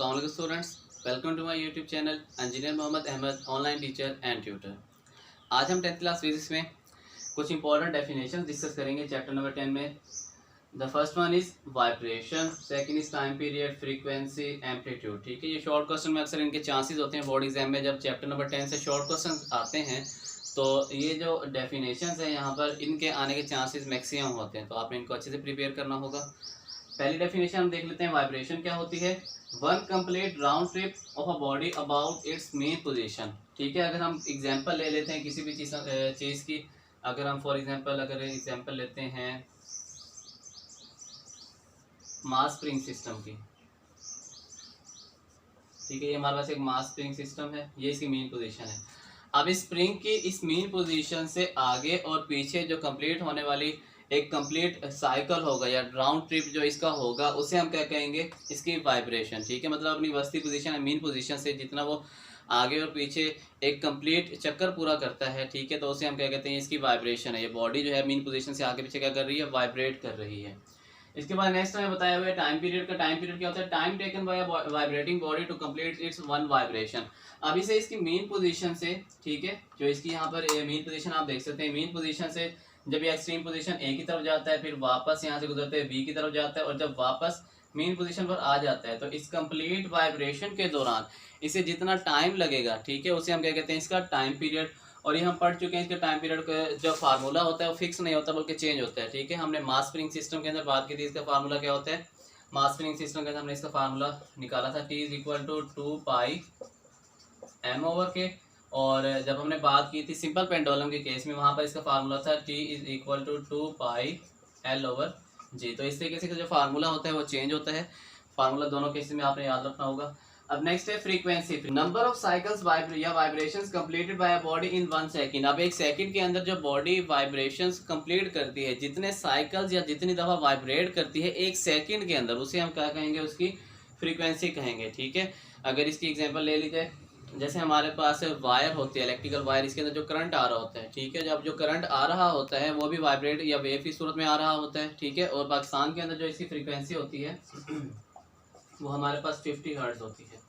अस्सलाम वालेकुम students, welcome to my YouTube channel engineer Mohammad Ahmad online teacher and tutor. आज हम 10th क्लास फिजिक्स में कुछ इंपॉर्टेंट डेफिनेशन डिस्कस करेंगे चैप्टर नंबर 10 में। The first one is vibration, second is time period, frequency, amplitude. ठीक है, ये शॉर्ट क्वेश्चन में अक्सर इनके चांसेस होते हैं बोर्ड एग्जाम में, जब चैप्टर नंबर 10 से शॉर्ट क्वेश्चन आते हैं तो ये जो डेफिनेशंस हैं यहाँ पर इनके आने के चांसेस मैक्सिमम होते हैं, तो आपने इनको अच्छे से प्रिपेयर करना होगा। पहली डेफिनेशन हम देख लेते हैं, वाइब्रेशन क्या होती है। One complete round trip of a body about it's main position. ठीक है, अगर हम एग्जांपल ले लेते हैं किसी भी चीज़ की, अगर हम फॉर एग्जांपल लेते हैं मास स्प्रिंग सिस्टम की। ठीक है, ये हमारे पास एक मास स्प्रिंग सिस्टम है, ये इसकी मेन पोजीशन है। अब इस स्प्रिंग की इस मेन पोजीशन से आगे और पीछे जो कंप्लीट होने वाली एक कंप्लीट साइकिल होगा या राउंड ट्रिप जो इसका होगा, उसे हम क्या कहेंगे, इसकी वाइब्रेशन। ठीक है, मतलब अपनी वस्ती पोजीशन मेन पोजीशन से जितना वो आगे और पीछे एक कंप्लीट चक्कर पूरा करता है, ठीक है, तो उसे हम क्या कहते हैं, इसकी वाइब्रेशन है। ये बॉडी जो है मेन पोजीशन से आगे पीछे क्या कर रही है, वाइब्रेट कर रही है। इसके बाद नेक्स्ट हमें बताया हुआ है टाइम पीरियड का। टाइम पीरियड क्या होता है, time taken by vibrating body to complete its one vibration. अब इसे इसकी मेन पोजीशन से, ठीक है, जो इसकी यहाँ पर मेन पोजीशन आप देख सकते हैं, मेन पोजीशन से जब ये एक्सट्रीम पोजीशन ए की तरफ जाता है, फिर वापस यहाँ से गुजरते हुए बी की तरफ जाता है, और जब वापस मेन पोजीशन पर आ जाता है तो इस कंप्लीट वाइब्रेशन के दौरान इसे जितना टाइम लगेगा, ठीक है, उसे हम क्या कहते हैं, इसका टाइम पीरियड। और ये हम पढ़ चुके हैं, इसके टाइम पीरियड का जो फार्मूला होता है वो फिक्स नहीं होता बल्कि चेंज होता है। ठीक है, हमने मास स्प्रिंग सिस्टम के अंदर बात की थी, इसका फार्मूला क्या होता है, मास स्प्रिंग सिस्टम के अंदर हमने इसका फार्मूला निकाला था, T = 2 पाई m/k। और जब हमने बात की थी सिंपल पेंडुलम के केस में, वहाँ पर इसका फार्मूला था T = 2 पाई L/g। तो इस तरीके से जो फार्मूला होता है वो चेंज होता है, फार्मूला दोनों केसेस में आपने याद रखना होगा। अब नेक्स्ट है फ्रीक्वेंसी, नंबर ऑफ साइकिल्स या vibrations completed by a body in 1 second. अब एक सेकंड के अंदर जो बॉडी वाइब्रेशंस कंप्लीट करती है, जितने साइकिल्स या जितनी दफ़ा वाइब्रेट करती है एक सेकंड के अंदर, उसे हम क्या कहेंगे, उसकी फ्रीक्वेंसी कहेंगे। ठीक है, अगर इसकी एग्जांपल ले लीजिए, जैसे हमारे पास वायर होती है, इलेक्ट्रिकल वायर, इसके अंदर जो करंट आ रहा होता है, ठीक है, जब जो करंट आ रहा होता है वो भी वाइब्रेट या वेव की सूरत में आ रहा होता है। ठीक है, और पाकिस्तान के अंदर जो इसकी फ्रीक्वेंसी होती है वो हमारे पास 50 हर्ट्ज होती है।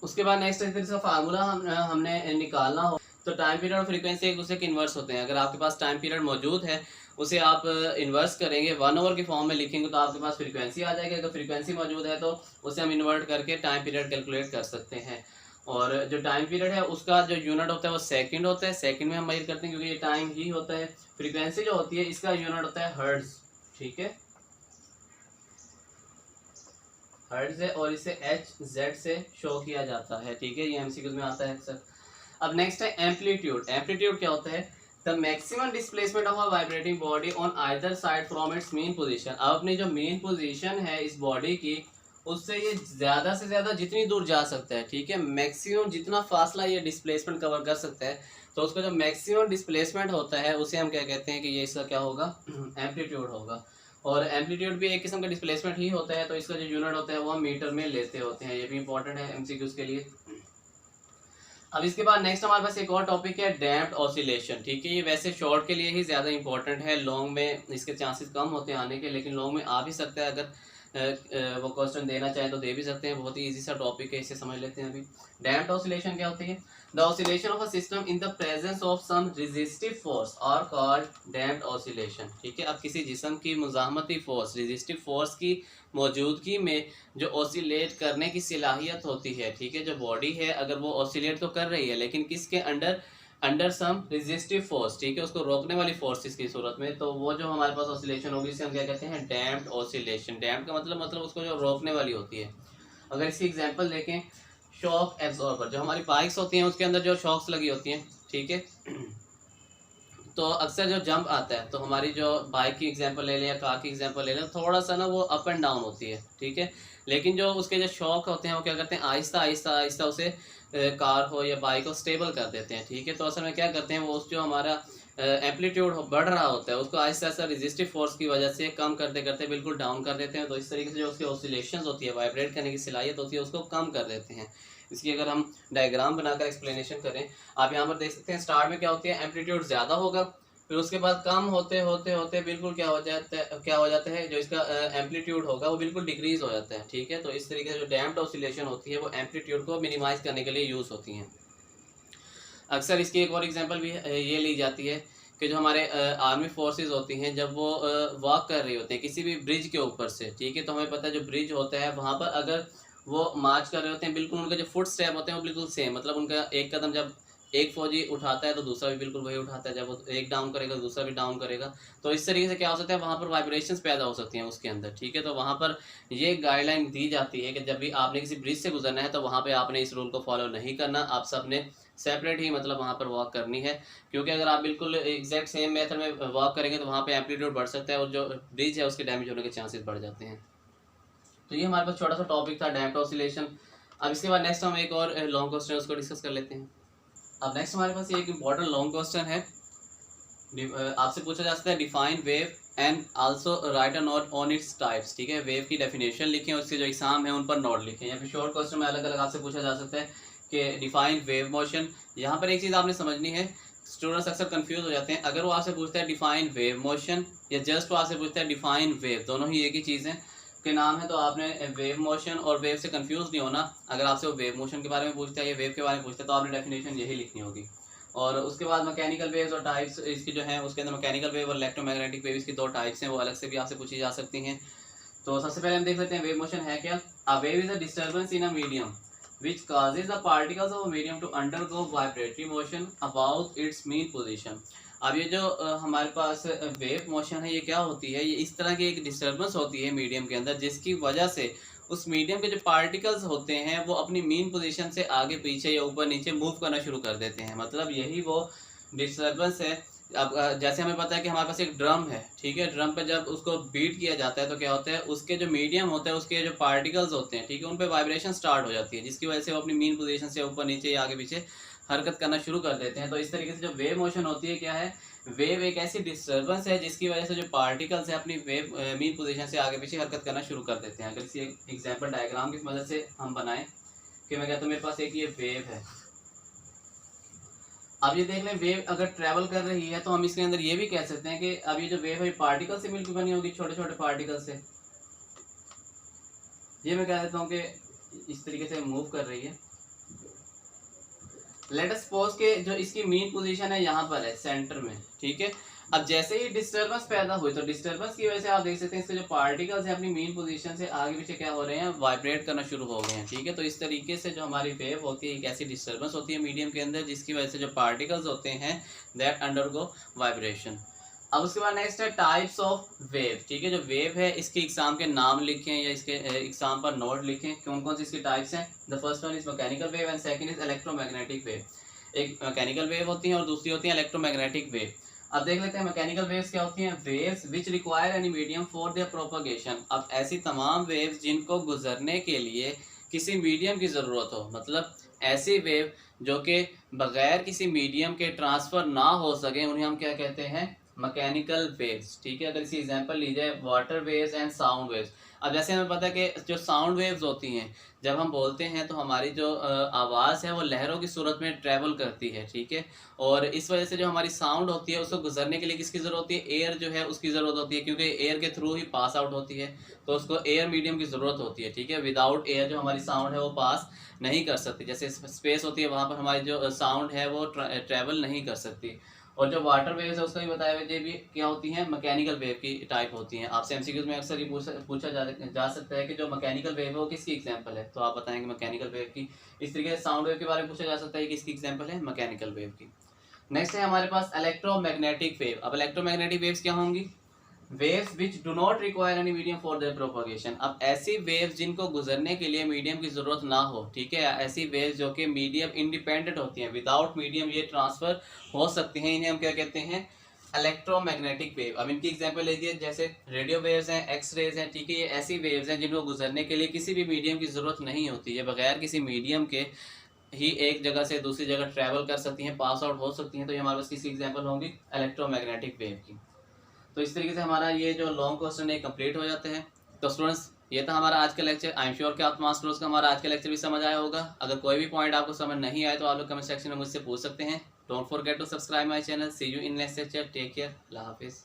उसके बाद नेक्स्ट इसका फार्मूला हमने निकालना हो तो टाइम पीरियड और फ्रीक्वेंसी एक दूसरे के इन्वर्स होते हैं। अगर आपके पास टाइम पीरियड मौजूद है उसे आप इन्वर्स करेंगे, 1/, के फॉर्म में लिखेंगे तो आपके पास फ्रीक्वेंसी आ जाएगी। अगर फ्रीक्वेंसी मौजूद है तो उसे हम इन्वर्ट करके टाइम पीरियड कैलकुलेट कर सकते हैं। और जो टाइम पीरियड है उसका जो यूनिट होता है वो सेकंड होता है, सेकंड में हम मेजर करते हैं क्योंकि ये टाइम ही होता है। फ्रीक्वेंसी जो होती है इसका यूनिट होता है हर्ट्ज। ठीक है, हर्ट्ज है और इसे Hz से शो किया जाता है। ठीक है, ये एमसीक्यूज में आता है अक्सर। अब नेक्स्ट है एम्पलीट्यूड। एम्पलीट्यूड क्या होता है, the maximum displacement of a vibrating body on either side from its main position. अब अपनी जो मेन पोजीशन है इस बॉडी की, उससे ये ज़्यादा से ज़्यादा जितनी दूर जा सकता है, ठीक है, मैक्सिमम जितना फासला ये डिस्प्लेसमेंट कवर कर सकता है, तो उसका जो मैक्सिमम डिस्प्लेसमेंट होता है उसे हम क्या कहते हैं कि ये इसका क्या होगा, एम्पलीट्यूड होगा। और एम्पलीट्यूड भी एक किस्म का डिस्प्लेसमेंट ही होता है, तो इसका जो यूनिट होता है वो हम मीटर में लेते होते हैं। ये भी इंपॉर्टेंट है एमसीक्यूज के लिए। अब इसके बाद नेक्स्ट हमारे पास एक और टॉपिक है डैम्प्ड ऑसिलेशन। ठीक है, ये वैसे शॉर्ट के लिए ही ज़्यादा इंपॉर्टेंट है, लॉन्ग में इसके चांसेस कम होते हैं आने के, लेकिन लॉन्ग में आ भी सकता है। अगर वो क्वेश्चन देना चाहे तो दे भी सकते हैं, बहुत ही इजी सा टॉपिक है, इसे समझ लेते हैं अभी। डैम्प्ड ऑसिलेशन क्या होती है, the oscillation of a system in the presence of some resistive force are called damped oscillation. ठीक है, अब किसी जिस्म की मुज़ाहमती फोर्स, रेजिस्टिव फोर्स की मौजूदगी में जो ऑसिलेट करने की सलाहियत होती है, ठीक है, जो बॉडी है अगर वो ऑसिलेट तो कर रही है लेकिन किसके अंडर सम रेजिस्टिव फोर्स, ठीक है, उसको रोकने वाली फोर्सेस की सूरत में, तो वो जो हमारे पास ऑसिलेशन होगी इसे हम क्या कहते हैं, डैम्प्ड ऑसिलेशन। डैम्प्ड का मतलब उसको जो रोकने वाली होती है। अगर इसकी एग्जांपल देखें, शॉक एब्जॉर्बर, जो हमारी बाइक्स होती हैं उसके अंदर जो शॉक्स लगी होती हैं, ठीक है, तो अक्सर जो जंप आता है, तो हमारी जो बाइक की एग्जांपल ले लें या कार की एग्जांपल ले लें, थोड़ा सा ना वो अप एंड डाउन होती है। ठीक है, लेकिन जो उसके जो शॉक होते हैं वो क्या करते हैं, आहिस्ता आहिस्ता आहिस्ता उसे कार हो या बाइक को स्टेबल कर देते हैं। ठीक है, तो असल में क्या करते हैं, वो उस जो हमारा एम्पलीट्यूड बढ़ रहा होता है उसको आहिस्ता आहिस्ता रेजिस्टिव फोर्स की वजह से कम करते करते बिल्कुल डाउन कर देते हैं। तो इस तरीके से जो उसकी ऑसिलेशंस होती है, वाइब्रेट करने की सलाहियत होती है, उसको कम कर देते हैं। इसकी अगर हम डायग्राम बनाकर एक्सप्लेनेशन करें, आप यहाँ पर देख सकते हैं, स्टार्ट में क्या होती है, एम्पलीट्यूड ज़्यादा होगा, फिर उसके बाद कम होते होते होते बिल्कुल क्या हो जाता है, जो इसका एम्पलीट्यूड होगा वो बिल्कुल डिक्रीज हो जाता है, ठीक है। तो इस तरीके से जो डैम्प्ड ऑसिलेशन होती है वो एम्पलीट्यूड को मिनिमाइज करने के लिए यूज़ होती हैं। अक्सर इसकी एक और एग्जांपल भी ये ली जाती है कि जो हमारे आर्मी फोर्सेस होती हैं, जब वो वॉक कर रही होते हैं किसी भी ब्रिज के ऊपर से, ठीक है, तो हमें पता है जो ब्रिज होता है वहाँ पर अगर वो मार्च कर रहे होते हैं, बिल्कुल उनके जो फुट स्टेप होते हैं वो बिल्कुल सेम, मतलब उनका एक कदम जब एक फौजी उठाता है तो दूसरा भी बिल्कुल वही उठाता है, जब वो एक डाउन करेगा तो दूसरा भी डाउन करेगा। तो इस तरीके से क्या हो सकता है, वहाँ पर वाइब्रेशंस पैदा हो सकती हैं उसके अंदर, ठीक है। तो वहाँ पर ये गाइडलाइन दी जाती है कि जब भी आपने किसी ब्रिज से गुजरना है तो वहाँ पे आपने इस रूल को फॉलो नहीं करना, आप सबने सेपरेट ही मतलब वहाँ पर वॉक करनी है, क्योंकि अगर आप बिल्कुल एग्जैक्ट सेम मेथड में वॉक करेंगे तो वहाँ पे एम्पलीट्यूड बढ़ सकता है और जो ब्रिज है उसके डैमेज होने के चांसेस बढ़ जाते हैं। तो ये हमारे पास छोटा सा टॉपिक था डैम्प्ड ऑसिलेशन। अब इसके बाद नेक्स्ट हम एक और लॉन्ग क्वेश्चन उसको डिस्कस कर लेते हैं। अब नेक्स्ट हमारे पास एक इम्पॉर्टेंट लॉन्ग क्वेश्चन है, आपसे पूछा जा सकता है define wave and also right a note on its types, ठीक है। वेव की डेफिनेशन लिखें और उसके जो एग्जाम है उन पर नोट लिखें, या फिर शॉर्ट क्वेश्चन में अलग अलग आपसे पूछा जा सकता है कि डिफाइन वेव मोशन। यहाँ पर एक चीज़ आपने समझनी है, स्टूडेंट्स अक्सर कंफ्यूज हो जाते हैं, अगर वो आपसे पूछता है डिफाइन वेव मोशन या जस्ट वो आपसे पूछता है डिफाइन वेव, दोनों ही एक ही चीज़ है के नाम है, तो आपने वेव मोशन और वेव से कंफ्यूज नहीं होना। अगर आपसे वो वेव मोशन के बारे में पूछता है या वेव के बारे में पूछता है तो आपने डेफिनेशन यही लिखनी होगी। और उसके बाद मैकेनिकल वेव्स और टाइप्स इसकी जो है, उसके अंदर मैकेनिकल वेव और इलेक्ट्रोमैग्नेटिक वेव इसकी दो टाइप्स हैं, वो अलग से भी आपसे पूछी जा सकती हैं। तो सबसे पहले हम देख लेते हैं वेव मोशन है क्या। A wave is a disturbance in a medium which causes the particles of a medium to undergo vibratory motion about its mean position। अब ये जो हमारे पास वेव मोशन है, ये क्या होती है, ये इस तरह की एक डिस्टर्बेंस होती है मीडियम के अंदर, जिसकी वजह से उस मीडियम के जो पार्टिकल्स होते हैं वो अपनी मीन पोजीशन से आगे पीछे या ऊपर नीचे मूव करना शुरू कर देते हैं, मतलब यही वो डिस्टर्बेंस है। अब जैसे हमें पता है कि हमारे पास एक ड्रम है, ठीक है, ड्रम पे जब उसको बीट किया जाता है तो क्या होता है, उसके जो मीडियम होता है उसके जो पार्टिकल्स होते हैं, ठीक है, उन पे वाइब्रेशन स्टार्ट हो जाती है, जिसकी वजह से वो अपनी मीन पोजीशन से ऊपर नीचे या आगे पीछे हरकत करना शुरू कर देते हैं। तो इस तरीके से जो वेव मोशन होती है क्या है, वेव एक ऐसी डिस्टर्बेंस है जिसकी वजह से जो पार्टिकल्स है अपनी वेव मीन पोजीशन से आगे पीछे हरकत करना शुरू कर देते हैं। अगर इसी एग्जाम्पल डायग्राम की मदद से हम बनाएं कि मैं कहता हूँ मेरे पास एक ये वेव है, अब ये देख लें वेव अगर ट्रैवल कर रही है तो हम इसके अंदर ये भी कह सकते हैं कि अब ये जो वेव है पार्टिकल से मिलकर बनी होगी, छोटे छोटे पार्टिकल से। ये मैं कह देता हूँ कि इस तरीके से मूव कर रही है। लेट अस सपोज के जो इसकी मीन पोजीशन है यहाँ पर है सेंटर में, ठीक है। अब जैसे ही डिस्टर्बेंस पैदा हुई तो डिस्टर्बेंस की वजह से आप देख सकते हैं इसके जो पार्टिकल्स हैं अपनी मीन पोजीशन से आगे पीछे क्या हो रहे हैं, वाइब्रेट करना शुरू हो गए हैं, ठीक है। तो इस तरीके से जो हमारी वेव होती है एक ऐसी डिस्टर्बेंस होती है मीडियम के अंदर जिसकी वजह से जो पार्टिकल्स होते हैं दैट अंडरगो वाइब्रेशन। अब उसके बाद नेक्स्ट है टाइप्स ऑफ वेव, ठीक है। जो वेव है इसके एग्जाम के नाम लिखें या इसके एग्जाम पर नोट लिखें कौन कौन सी इसकी टाइप्स हैं। The first one is mechanical wave and second is electromagnetic wave. एक मैकेनिकल वेव होती है और दूसरी होती है इलेक्ट्रोमैग्नेटिक वेव। अब देख लेते हैं मैकेनिकल वेव्स क्या होती हैं। Waves which require any medium for their propagation. अब ऐसी तमाम वेव्स जिनको गुजरने के लिए किसी मीडियम की ज़रूरत हो, मतलब ऐसी वेव जो कि बगैर किसी मीडियम के ट्रांसफ़र ना हो सके, उन्हें हम क्या कहते हैं, मैकेनिकल वेव्स, ठीक है। अगर इसी एग्जांपल ली जाए water waves and sound waves. अब जैसे हमें पता है कि जो साउंड वेव्स होती हैं जब हम बोलते हैं तो हमारी जो आवाज़ है वो लहरों की सूरत में ट्रैवल करती है, ठीक है। और इस वजह से जो हमारी साउंड होती है उसको गुजरने के लिए किसकी ज़रूरत होती है, एयर जो है उसकी ज़रूरत होती है, क्योंकि एयर के थ्रू ही पास आउट होती है, तो उसको एयर मीडियम की ज़रूरत होती है, ठीक है। विदाउट एयर जो हमारी साउंड है वो पास नहीं कर सकती, जैसे स्पेस होती है वहाँ पर हमारी जो साउंड है वो ट्रैवल नहीं कर सकती। और जो वाटर वेव्स है उसका भी बताया हुआ, ये भी क्या होती हैं, मैकेनिकल वेव की टाइप होती हैं। आपसे एमसीक्यूज में अक्सर ये पूछा जा सकता है कि जो मैकेनिकल वेव है वो किसकी एग्जांपल है, तो आप बताएंगे मैकेनिकल वेव की। इस तरीके से साउंड वेव के बारे में पूछा जा सकता है किसकी एग्जांपल है, मैकेनिकल वेव की। नेक्स्ट है हमारे पास इलेक्ट्रोमैग्नेटिक वेव। अब इलेक्ट्रोमैग्नेटिक वेव्स क्या होंगी, waves which do not require any medium for their propagation. अब ऐसी वेव्स जिनको गुजरने के लिए मीडियम की जरूरत ना हो, ठीक है, ऐसी वेव्स जो कि मीडियम इंडिपेंडेंट होती हैं, विदाउट मीडियम ये ट्रांसफर हो सकती हैं, इन्हें हम क्या कहते हैं, इलेक्ट्रोमैग्नेटिक वेव। अब इनकी एग्जांपल लीजिए, जैसे रेडियो वेव्स हैं, एक्स रेज हैं, ठीक है, ये ऐसी वेव्स हैं जिनको गुजरने के लिए किसी भी मीडियम की जरूरत नहीं होती है, बगैर किसी मीडियम के ही एक जगह से दूसरी जगह ट्रैवल कर सकती हैं, पास आउट हो सकती हैं, तो ये हमारे पास किसी एग्जाम्पल होंगी इलेक्ट्रोमैग्नेटिक वेव की। तो इस तरीके से हमारा ये जो लॉन्ग क्वेश्चन है कंप्लीट हो जाते हैं। तो स्टूडेंट्स ये था हमारा आज का लेक्चर। आई एम श्योर कि आप तमाम स्टूडेंट्स को हमारा आज का लेक्चर भी समझ आया होगा। अगर कोई भी पॉइंट आपको समझ नहीं आए तो आप लोग कमेंट सेक्शन में मुझसे पूछ सकते हैं। Don't forget to subscribe my channel. See you in next lecture. Take care. अल्लाह हाफिज़।